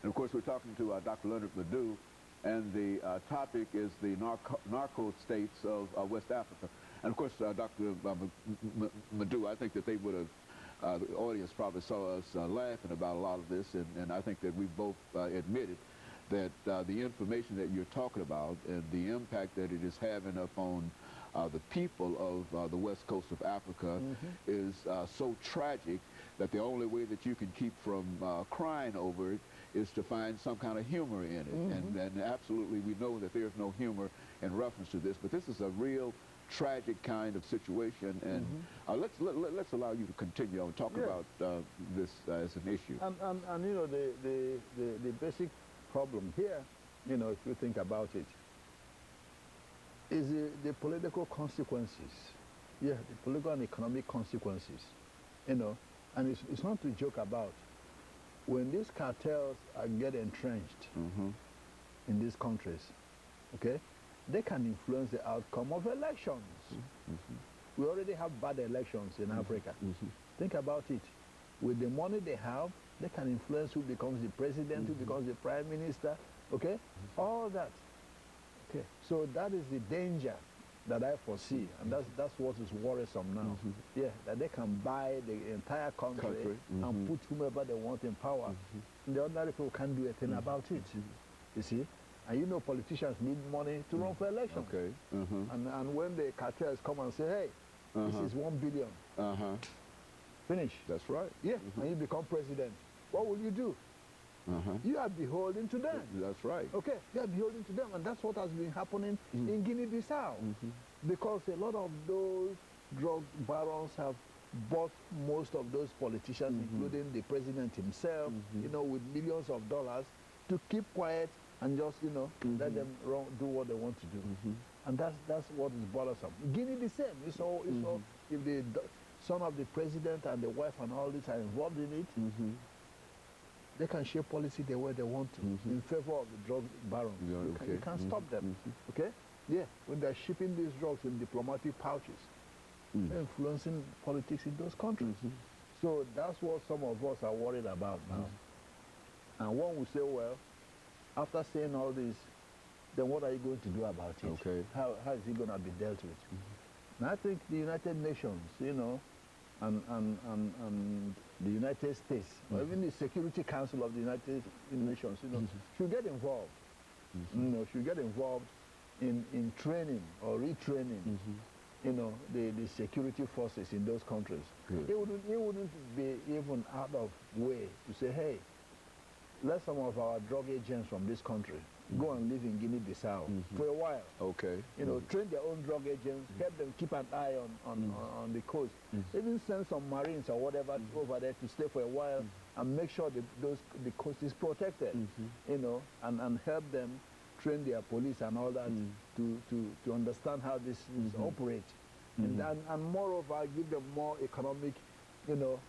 And of course, we're talking to Dr. LMadu3, and the topic is the narco states of West Africa. And of course, Dr. LMadu3, I think that they would have, the audience probably saw us laughing about a lot of this, and I think that we both admitted that the information that you're talking about and the impact that it is having upon the people of the west coast of Africa is so tragic that the only way that you can keep from crying over it is to find some kind of humor in it. And absolutely we know that there's no humor in reference to this, but this is a real tragic kind of situation, and let's allow you to continue on talk about this as an issue. And you know, the basic problem here, you know, if you think about it, is the political consequences. Yeah, the political and economic consequences, you know, and it's not to joke about. When these cartels get entrenched in these countries, okay, they can influence the outcome of elections. We already have bad elections in Africa. Think about it. With the money they have, they can influence who becomes the president, who becomes the prime minister, okay? All that. Okay, so that is the danger that I foresee, and that's what is worrisome now. Yeah, that they can buy the entire country and put whomever they want in power. And the ordinary people can't do a thing about it, you see? And you know politicians need money to run for elections. Okay. And when the cartels come and say, hey, this is 1 billion, finish. That's right. Yeah, and you become president, what will you do? You are beholden to them. That's right. Okay, you are beholden to them, and that's what has been happening in Guinea-Bissau. Because a lot of those drug barons have bought most of those politicians, including the president himself, you know, with millions of dollars to keep quiet and just, you know, let them do what they want to do. And that's what is bothersome. Guinea the same. It's all, if the son of the president and the wife and all this are involved in it, they can shape policy the way they want to in favor of the drug barons. You can't stop them. Okay? Yeah, when they're shipping these drugs in diplomatic pouches, they're influencing politics in those countries. So that's what some of us are worried about now. And one will say, well, after saying all this, then what are you going to do about it? Okay. How is it going to be dealt with? And I think the United Nations, you know, and the United States, or even the Security Council of the United Nations, you know, should get involved. You know, should get involved in training or retraining, you know, the security forces in those countries. It wouldn't be even out of way to say, hey, let some of our drug agents from this country go and live in Guinea-Bissau for a while. Okay. You know, train their own drug agents, help them keep an eye on the coast. Even send some Marines or whatever over there to stay for a while and make sure the coast is protected, you know, and help them train their police and all that to understand how this is operate. And moreover, give them more economic, you know,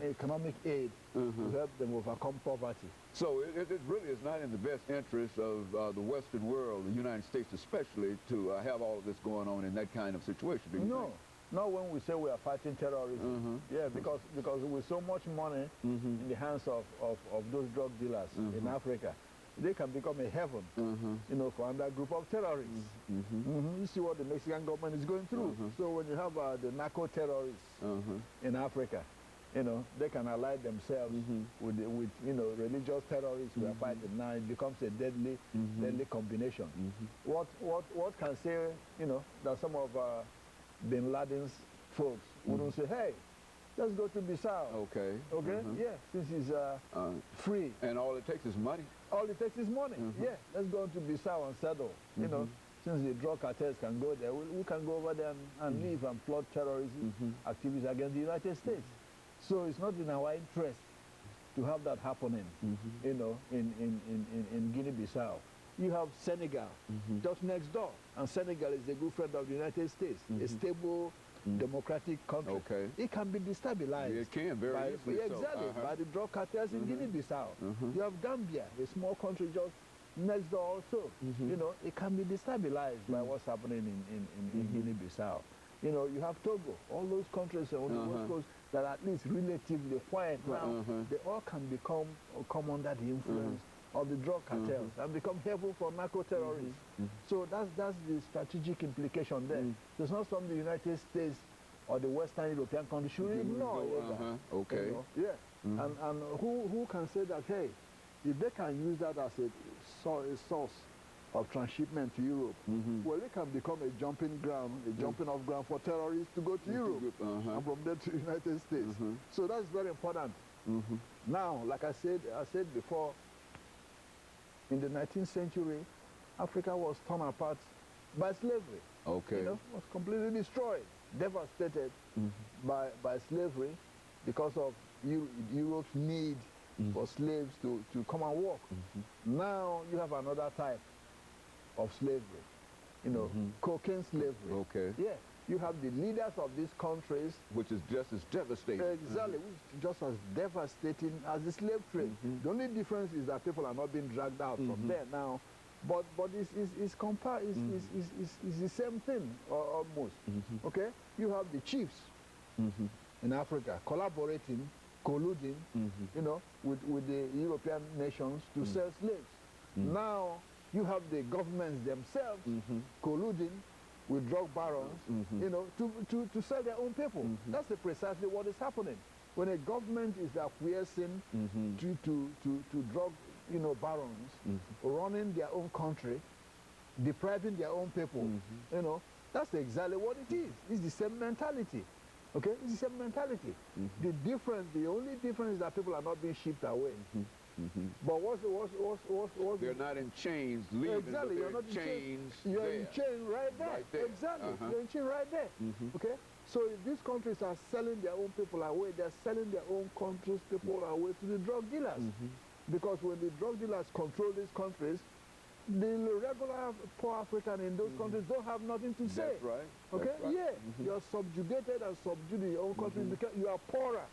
economic aid to help them overcome poverty. So it really is not in the best interest of the Western world, the United States especially, to have all of this going on in that kind of situation, do you think? Not when we say we are fighting terrorism. Yeah, because with so much money in the hands of those drug dealers in Africa, they can become a heaven, you know, for another group of terrorists. You see what the Mexican government is going through. So when you have the narco terrorists in Africa, you know, they can ally themselves with you know, religious terrorists who are fighting now. It becomes a deadly combination. What can say, you know, that some of Bin Laden's folks wouldn't say, hey, let's go to Bissau. Okay. Okay? Yeah, since it's free. And all it takes is money. All it takes is money. Yeah, let's go to Bissau and settle. You know, since the drug cartels can go there, we can go over there and live and plot terrorism activities against the United States. So it's not in our interest to have that happening, you know, in Guinea-Bissau. You have Senegal just next door, and Senegal is a good friend of the United States, a stable, democratic country. Okay. It can be destabilized. It can, very easily so. Exactly, by the drug cartels in Guinea-Bissau. You have Gambia, a small country just next door also. You know, it can be destabilized by what's happening in Guinea-Bissau. You know, you have Togo, all those countries on the West Coast that are at least relatively quiet now, they all can come under the influence of the drug cartels and become helpful for narco-terrorists. So that's the strategic implication there. So it's not something the United States or the Western European countries should ignore either. Okay. You know? Yeah. And who can say that, hey, if they can use that as a source of transshipment to Europe, well, it can become a jumping ground, a jumping off ground for terrorists to go to Europe and from there to the United States. So that's very important. Now, like I said before, in the 19th century, Africa was torn apart by slavery. Okay. You know, was completely destroyed, devastated by slavery because of Europe's need for slaves to come and work. Now you have another type of slavery, you know, cocaine slavery. Okay. Yeah, you have the leaders of these countries. Which is just as devastating. Exactly, which is just as devastating as the slave trade. The only difference is that people are not being dragged out from there now. But it's the same thing almost. Okay, you have the chiefs in Africa collaborating, colluding, you know, with the European nations to sell slaves. Now you have the governments themselves colluding with drug barons, you know, to sell their own people. That's precisely what is happening. When a government is acquiescing to drug, you know, barons running their own country, depriving their own people, you know, that's exactly what it is. It's the same mentality. Okay, it's the same mentality. The only difference is that people are not being shipped away. But what's they're not in chains leaving, exactly, but you're not in chains You're there. in chain right there. Right there. Exactly, you're in chain right there. Okay, so if these countries are selling their own people away, they're selling their own countries' people away to the drug dealers. Because when the drug dealers control these countries, the regular poor African in those countries don't have nothing to say. That's right. Okay? That's right. Yeah. You're subjugated and subdued in your own country because you are poorer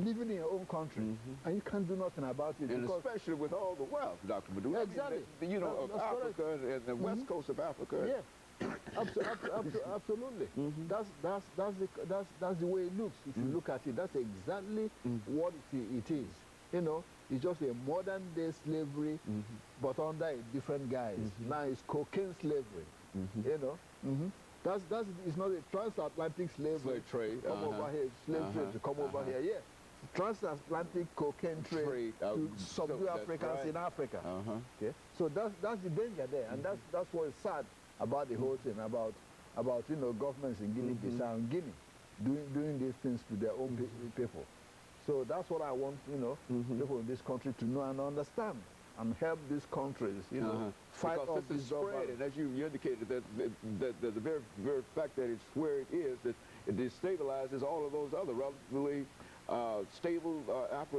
living in your own country. And you can't do nothing about it. And because especially with all the wealth, Dr. Madu. Exactly. I mean, you know, of That's Africa and the west coast of Africa. Yeah. Absolutely. That's the way it looks. If you look at it, that's exactly what it is. You know, it's just a modern day slavery, but under a different guise. Now it's cocaine slavery. You know, it's not a transatlantic slavery. Slave trade. Come over here, slave trade to come over here. Yeah, transatlantic cocaine trade to subdue Africans in Africa. Okay, so that's the danger there, and that's what is sad about the whole thing about you know, governments in Guinea-Bissau and Guinea doing these things to their own people. So that's what I want, you know, people in this country to know and understand, and help these countries, you know, fight off this spread. And as you indicated, that the very fact that it's where it is, that it destabilizes all of those other relatively stable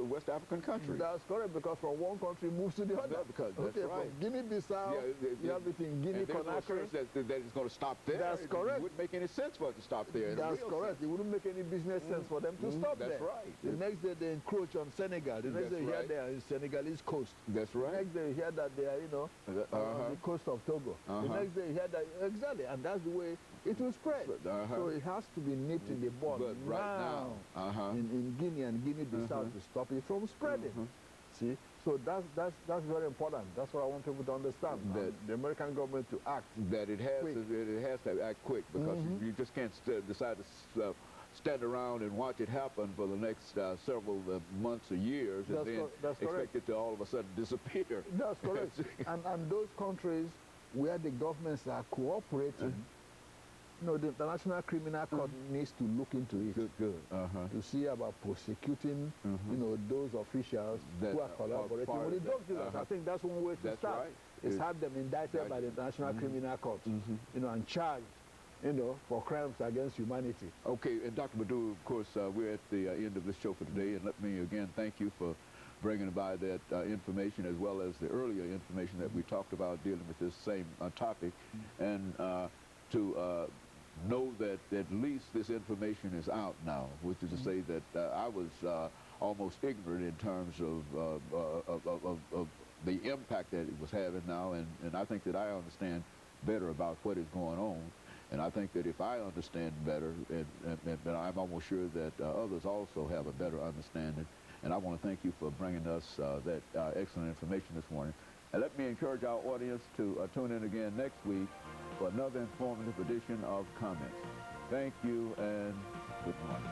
West African countries. That's correct, because from one country moves to the other. Because that's right. From Guinea-Bissau, you have it in Guinea-Conakry. That it's going to stop there. That's correct. It wouldn't make any sense for it to stop there. That's correct. It wouldn't make any business sense for them to stop there. That's right. The next day they encroach on Senegal. The next day you hear they are in Senegalese coast. That's right. The next day you hear that they are, you know, on the coast of Togo. The next day you hear that, exactly, and that's the way it will spread. So it has to be nipped in the bud right now. In Guinea and Guinea-Bissau to stop it from spreading. See, so that's very important. That's what I want people to understand. That the American government to act. That it has to act quick, because you just can't decide to stand around and watch it happen for the next several months or years, and then expect it to all of a sudden disappear. That's correct. and those countries where the governments are cooperating, you know, the International Criminal Court needs to look into it. Good. To see about prosecuting, you know, those officials who are collaborating with the drug dealers. I think that's one way to start. Right. Is have them indicted by the International Criminal Court, you know, and charged, you know, for crimes against humanity. Okay, and Dr. Madu, of course, we're at the end of this show for today, and let me again thank you for bringing by that information, as well as the earlier information that we talked about dealing with this same topic, and to know that at least this information is out now, which is to say that I was almost ignorant in terms of the impact that it was having now, and I think that I understand better about what is going on. And I think that if I understand better, and I'm almost sure that others also have a better understanding. And I want to thank you for bringing us that excellent information this morning. And let me encourage our audience to tune in again next week for another informative edition of Comments. Thank you and good morning.